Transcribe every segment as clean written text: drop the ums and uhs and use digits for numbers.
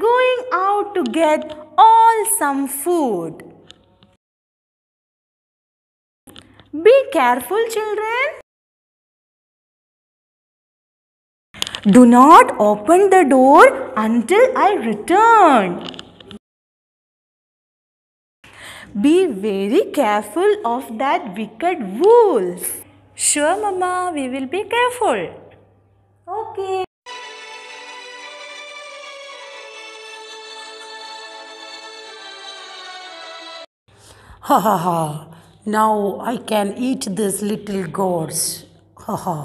going out to get all some food. Be careful, children. Do not open the door until I return. Be very careful of that wicked wolf. Sure, Mama, we will be careful. Okay. Ha ha ha. Now I can eat this little goats. Ha ha.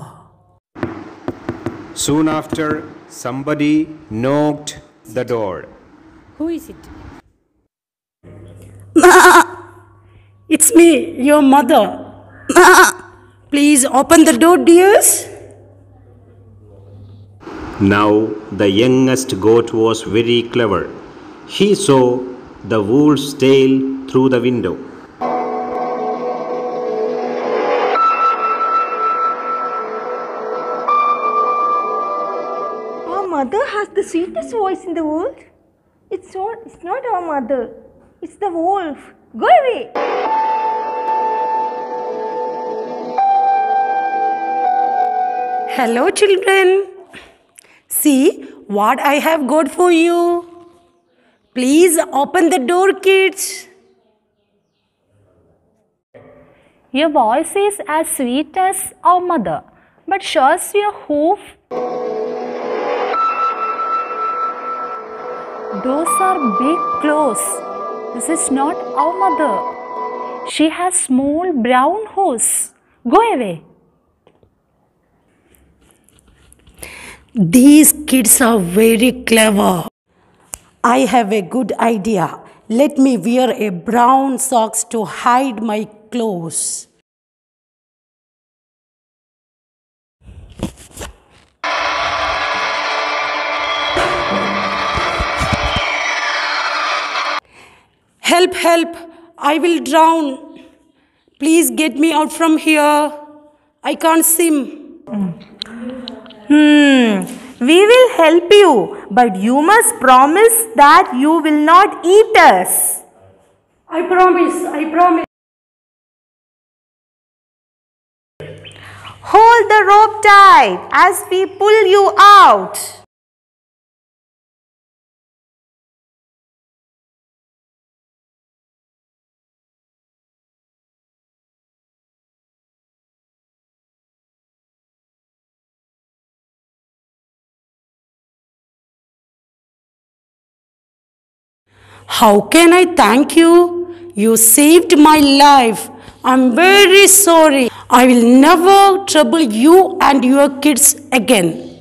Soon after, somebody knocked the door. Who is it? It's me, your mother. Please open the door, dears. Now the youngest goat was very clever. He saw the wolf's tail through the window. Our mother has the sweetest voice in the world. It's not our mother. It's the wolf. Go away. Hello, children. See what I have got for you. Please open the door, kids. Your voice is as sweet as our mother, but shows your hoof. Those are big claws. This is not our mother. She has small brown hooves. Go away. These kids are very clever. I have a good idea. Let me wear a brown socks to hide my clothes. Help, help! I will drown. Please get me out from here. I can't swim. We will help you, but you must promise that you will not eat us. I promise, I promise. Hold the rope tight as we pull you out. How can I thank you? You saved my life. I'm very sorry. I will never trouble you and your kids again.